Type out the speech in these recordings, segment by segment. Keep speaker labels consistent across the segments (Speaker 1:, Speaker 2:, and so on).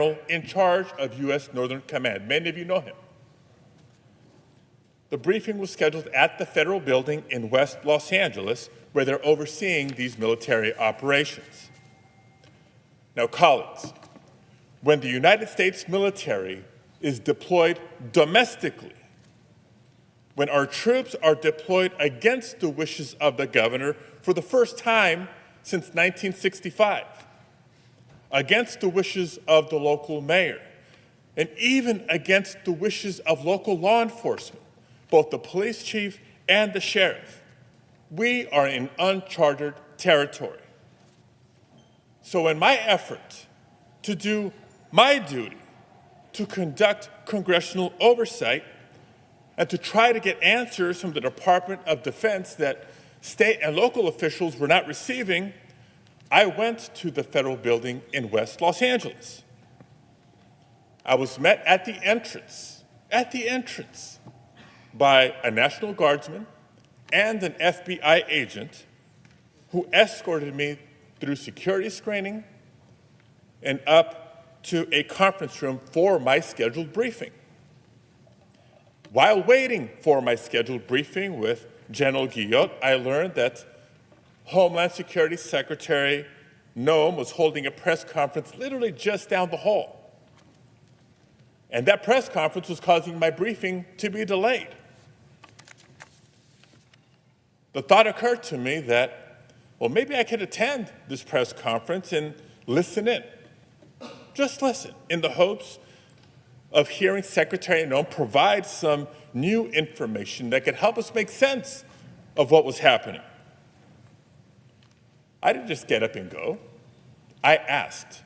Speaker 1: in charge of U.S. Northern Command. Many of you know him. The briefing was scheduled at the federal building in West Los Angeles, where they're overseeing these military operations. Now, colleagues, when the United States military is deployed domestically, when our troops are deployed against the wishes of the governor for the first time since 1965, against the wishes of the local mayor, and even against the wishes of local law enforcement, both the police chief and the sheriff, we are in uncharted territory. So in my effort to do my duty to conduct congressional oversight and to try to get answers from the Department of Defense that state and local officials were not receiving, I went to the federal building in West Los Angeles. I was met at the entrance, by a National Guardsman and an FBI agent who escorted me through security screening and up to a conference room for my scheduled briefing. While waiting for my scheduled briefing with General Guillot, I learned that Homeland Security Secretary Noem was holding a press conference literally just down the hall. And that press conference was causing my briefing to be delayed. The thought occurred to me that, well, maybe I could attend this press conference and listen in. Just listen, in the hopes of hearing Secretary Noem provide some new information that could help us make sense of what was happening. I didn't just get up and go. I asked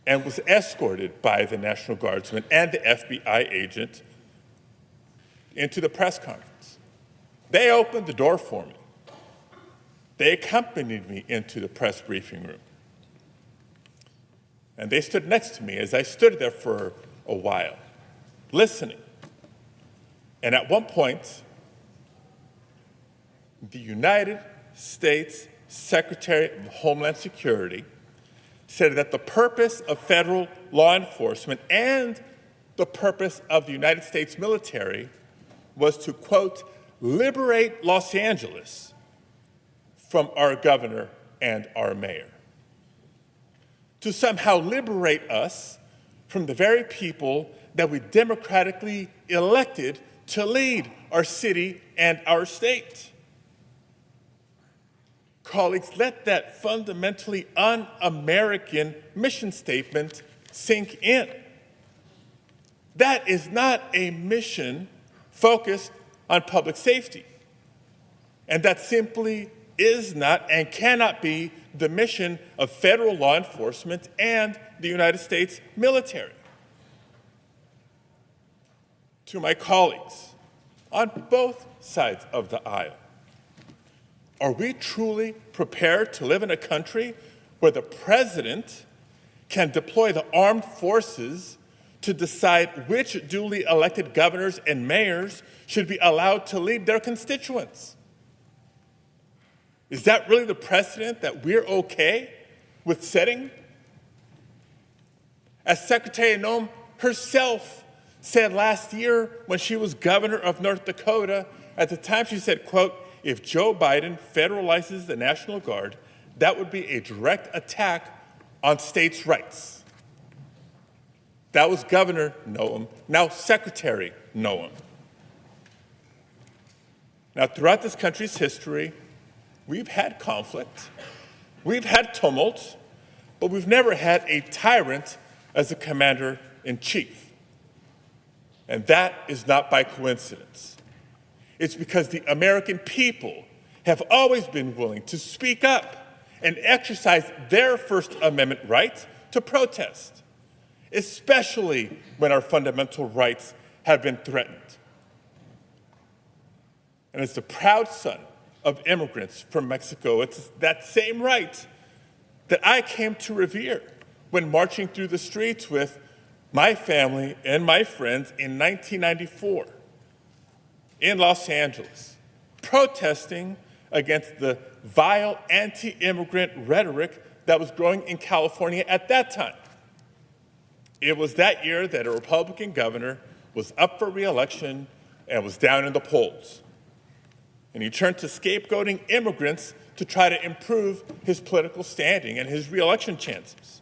Speaker 1: and was escorted by the National Guardsman and the FBI agent into the press conference. They opened the door for me. They accompanied me into the press briefing room. And they stood next to me as I stood there for a while, listening. And at one point, the United States Secretary of Homeland Security said that the purpose of federal law enforcement and the purpose of the United States military was to, quote, liberate Los Angeles from our governor and our mayor. To somehow liberate us from the very people that we democratically elected to lead our city and our state. Colleagues, let that fundamentally un-American mission statement sink in. That is not a mission focused on public safety. And that simply is not and cannot be the mission of federal law enforcement and the United States military. To my colleagues on both sides of the aisle, are we truly prepared to live in a country where the president can deploy the armed forces to decide which duly elected governors and mayors should be allowed to lead their constituents? Is that really the precedent that we're okay with setting? As Secretary Noem herself said last year when she was governor of North Dakota, at the time she said, quote, if Joe Biden federalizes the National Guard, that would be a direct attack on states' rights. That was Governor Noem, now Secretary Noem. Now, throughout this country's history, we've had conflict, we've had tumult, but we've never had a tyrant as a commander-in-chief. And that is not by coincidence. It's because the American people have always been willing to speak up and exercise their First Amendment right to protest, especially when our fundamental rights have been threatened. And as the proud son of immigrants from Mexico, it's that same right that I came to revere when marching through the streets with my family and my friends in 1994 in Los Angeles, protesting against the vile anti-immigrant rhetoric that was growing in California at that time. It was that year that a Republican governor was up for re-election and was down in the polls. And he turned to scapegoating immigrants to try to improve his political standing and his re-election chances.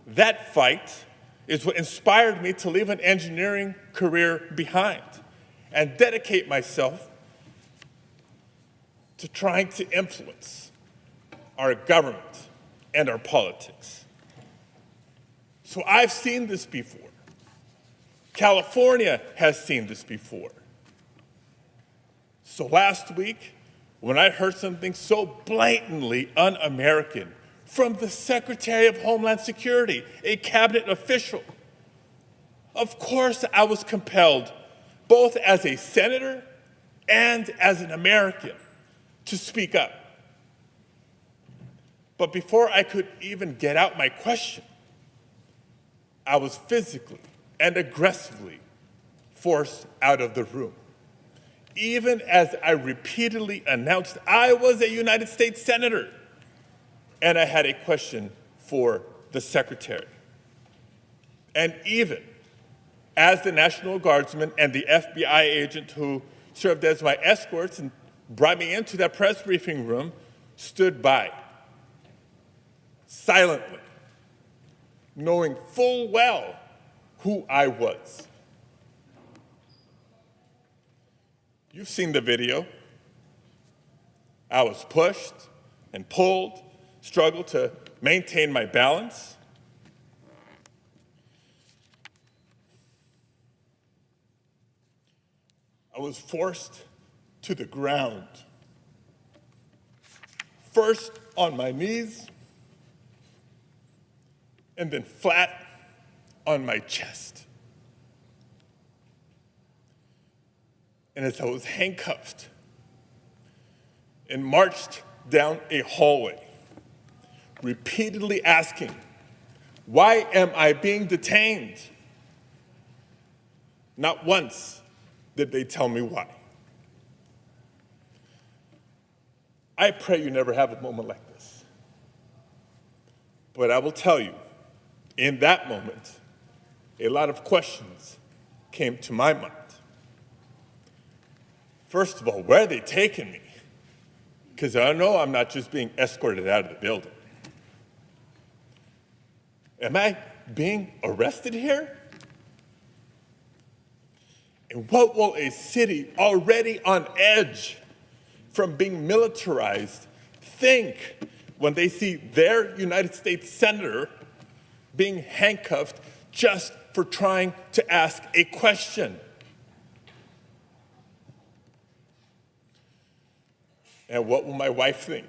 Speaker 1: That fight is what inspired me to leave an engineering career behind and dedicate myself to trying to influence our government and our politics. So I've seen this before. California has seen this before. So last week, when I heard something so blatantly un-American from the Secretary of Homeland Security, a cabinet official, of course I was compelled, both as a senator and as an American, to speak up. But before I could even get out my question, I was physically and aggressively forced out of the room, even as I repeatedly announced I was a United States Senator and I had a question for the Secretary. And even as the National Guardsman and the FBI agent who served as my escorts and brought me into that press briefing room stood by, silently, knowing full well who I was. You've seen the video. I was pushed and pulled, struggled to maintain my balance. I was forced to the ground, first on my knees, and then flat on my chest. And as I was handcuffed and marched down a hallway, repeatedly asking, why am I being detained? Not once did they tell me why. I pray you never have a moment like this. But I will tell you, in that moment, a lot of questions came to my mind. First of all, where are they taking me? Because I know I'm not just being escorted out of the building. Am I being arrested here? And what will a city already on edge from being militarized think when they see their United States Senator being handcuffed just for trying to ask a question? And what will my wife think?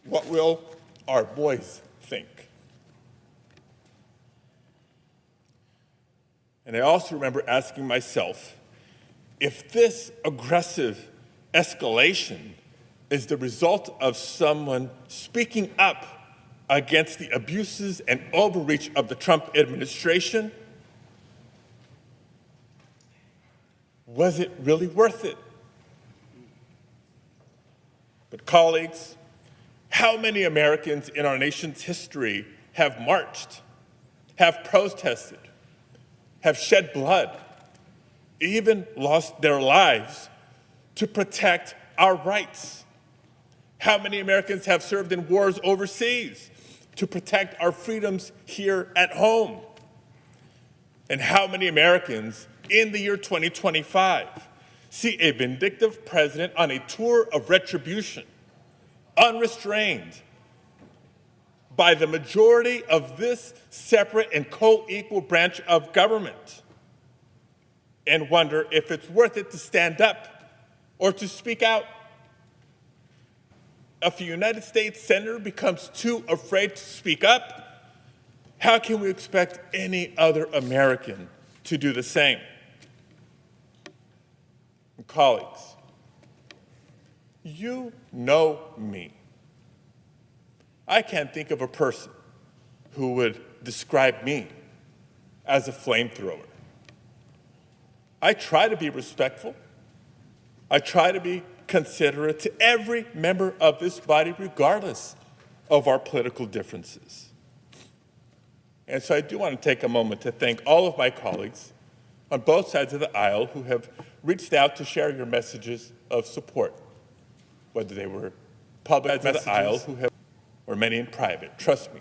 Speaker 1: What will our boys think? And I also remember asking myself, if this aggressive escalation is the result of someone speaking up against the abuses and overreach of the Trump administration, was it really worth it? But colleagues, how many Americans in our nation's history have marched, have protested, have shed blood, even lost their lives to protect our rights? How many Americans have served in wars overseas to protect our freedoms here at home? And how many Americans in the year 2025 see a vindictive president on a tour of retribution, unrestrained by the majority of this separate and co-equal branch of government, and wonder if it's worth it to stand up or to speak out? If a United States senator becomes too afraid to speak up, how can we expect any other American to do the same? And colleagues, you know me. I can't think of a person who would describe me as a flamethrower. I try to be respectful. I try to be considerate to every member of this body, regardless of our political differences. And so I do want to take a moment to thank all of my colleagues on both sides of the aisle who have reached out to share your messages of support, whether they were public sides of the aisle or many in private. Trust me,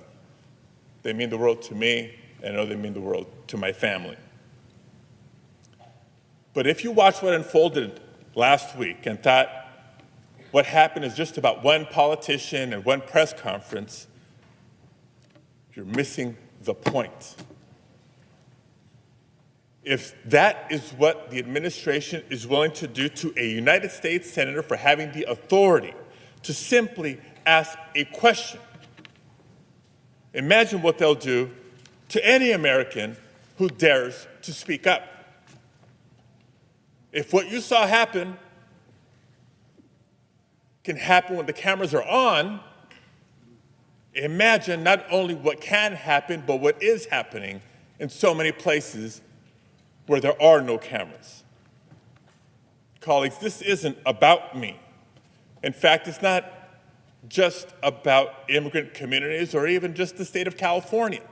Speaker 1: they mean the world to me, and I know they mean the world to my family. But if you watched what unfolded last week and thought what happened is just about one politician and one press conference, you're missing the point. If that is what the administration is willing to do to a United States senator for having the authority to simply ask a question, imagine what they'll do to any American who dares to speak up. If what you saw happen can happen when the cameras are on, imagine not only what can happen, but what is happening in so many places where there are no cameras. Colleagues, this isn't about me. In fact, it's not just about immigrant communities or even just the state of California.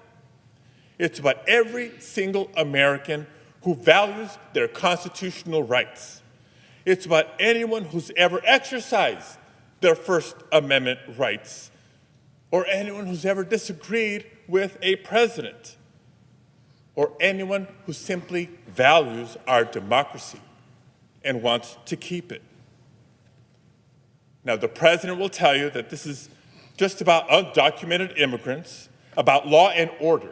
Speaker 1: It's about every single American who values their constitutional rights. It's about anyone who's ever exercised their First Amendment rights, or anyone who's ever disagreed with a president, or anyone who simply values our democracy and wants to keep it. Now, the president will tell you that this is just about undocumented immigrants, about law and order,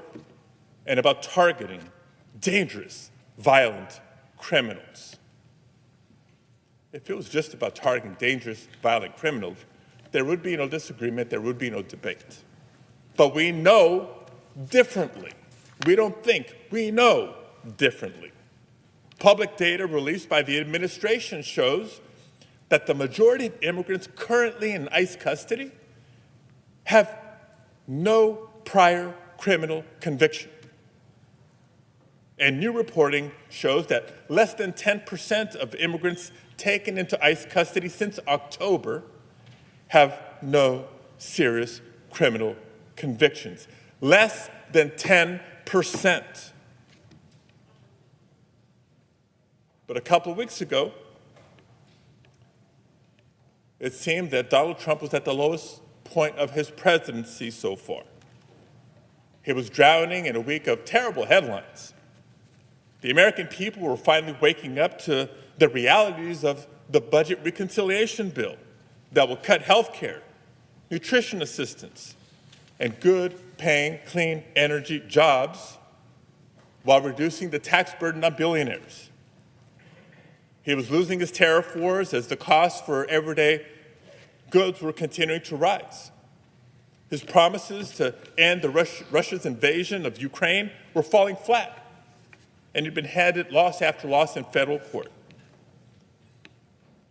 Speaker 1: and about targeting dangerous, violent criminals. If it was just about targeting dangerous, violent criminals, there would be no disagreement, there would be no debate. But we know differently. We don't think, we know differently. Public data released by the administration shows that the majority of immigrants currently in ICE custody have no prior criminal conviction. And new reporting shows that less than 10% of immigrants taken into ICE custody since October have no serious criminal convictions. Less than 10%. But a couple of weeks ago, it seemed that Donald Trump was at the lowest point of his presidency so far. He was drowning in a week of terrible headlines. The American people were finally waking up to the realities of the budget reconciliation bill that will cut health care, nutrition assistance, and good-paying, clean energy jobs while reducing the tax burden on billionaires. He was losing his tariff wars as the costs for everyday goods were continuing to rise. His promises to end Russia's invasion of Ukraine were falling flat, and he'd been handed loss after loss in federal court.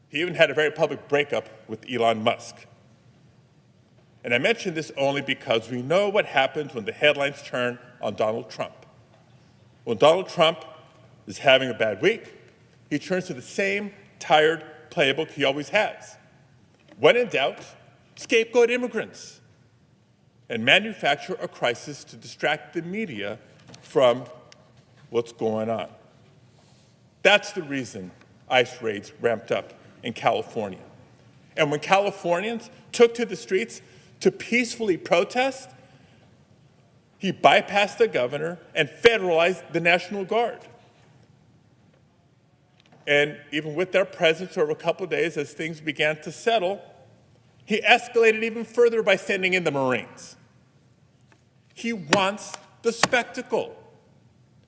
Speaker 1: He even had a very public breakup with Elon Musk. And I mention this only because we know what happens when the headlines turn on Donald Trump. When Donald Trump is having a bad week, he turns to the same tired playbook he always has. When in doubt, scapegoat immigrants and manufacture a crisis to distract the media from what's going on. That's the reason ICE raids ramped up in California. And when Californians took to the streets to peacefully protest, he bypassed the governor and federalized the National Guard. And even with their presence over a couple of days as things began to settle, he escalated even further by sending in the Marines. He wants the spectacle,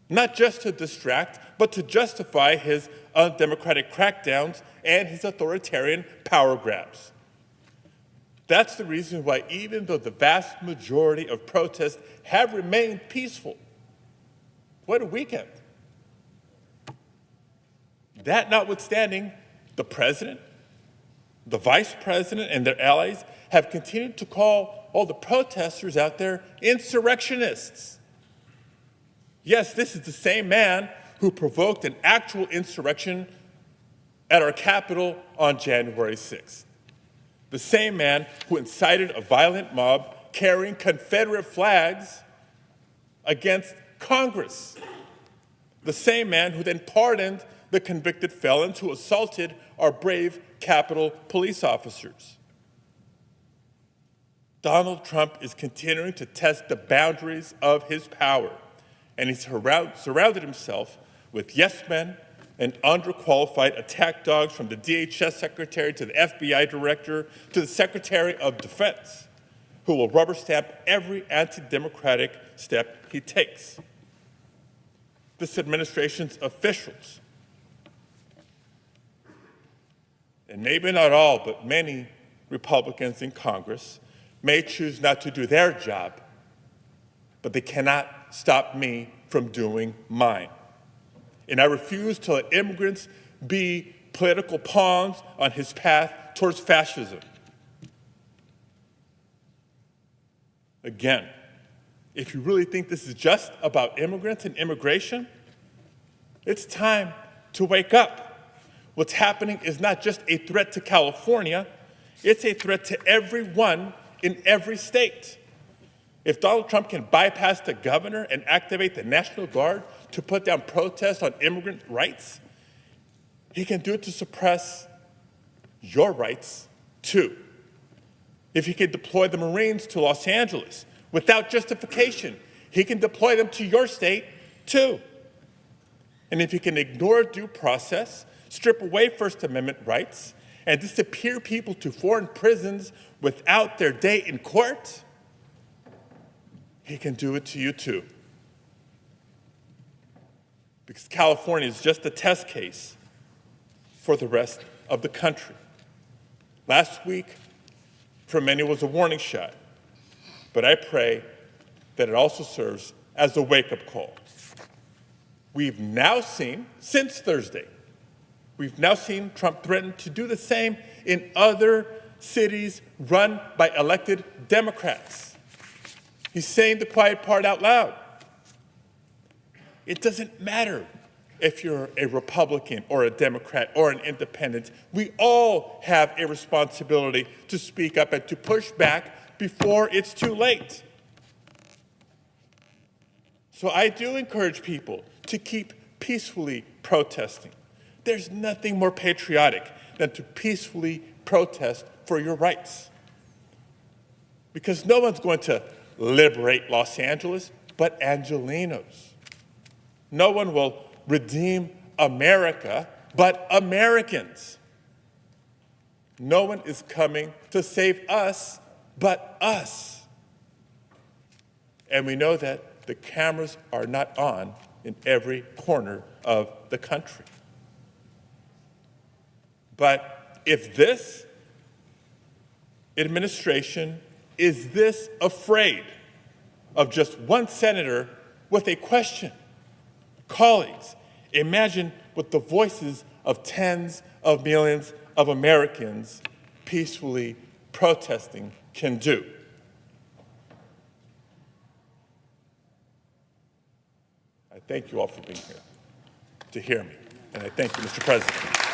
Speaker 1: not just to distract, but to justify his undemocratic crackdowns and his authoritarian power grabs. That's the reason why, even though the vast majority of protests have remained peaceful, what a weekend. That notwithstanding, the president, the vice president, and their allies have continued to call all the protesters out there insurrectionists. Yes, this is the same man who provoked an actual insurrection at our Capitol on January 6th. The same man who incited a violent mob carrying Confederate flags against Congress, the same man who then pardoned the convicted felons who assaulted our brave Capitol police officers. Donald Trump is continuing to test the boundaries of his power, and he's surrounded himself with yes men and underqualified attack dogs, from the DHS secretary to the FBI director to the Secretary of Defense, who will rubber stamp every anti-democratic step he takes. This administration's officials, and maybe not all, but many Republicans in Congress, may choose not to do their job, but they cannot stop me from doing mine. And I refuse to let immigrants be political pawns on his path towards fascism. Again, if you really think this is just about immigrants and immigration, it's time to wake up. What's happening is not just a threat to California, it's a threat to everyone in every state. If Donald Trump can bypass the governor and activate the National Guard to put down protests on immigrant rights, he can do it to suppress your rights too. If he can deploy the Marines to Los Angeles without justification, he can deploy them to your state too. And if he can ignore due process, strip away First Amendment rights, and disappear people to foreign prisons without their day in court, he can do it to you too. Because California is just a test case for the rest of the country. Last week, for many, was a warning shot, but I pray that it also serves as a wake-up call. We've now seen, since Thursday, we've now seen Trump threaten to do the same in other cities run by elected Democrats. He's saying the quiet part out loud. It doesn't matter if you're a Republican or a Democrat or an independent. We all have a responsibility to speak up and to push back before it's too late. So I do encourage people to keep peacefully protesting. There's nothing more patriotic than to peacefully protest for your rights. Because no one's going to liberate Los Angeles but Angelenos. No one will redeem America but Americans. No one is coming to save us but us. And we know that the cameras are not on in every corner of the country. But if this administration is this afraid of just one senator with a question, colleagues, imagine what the voices of tens of millions of Americans peacefully protesting can do. I thank you all for being here to hear me, and I thank you, Mr. President.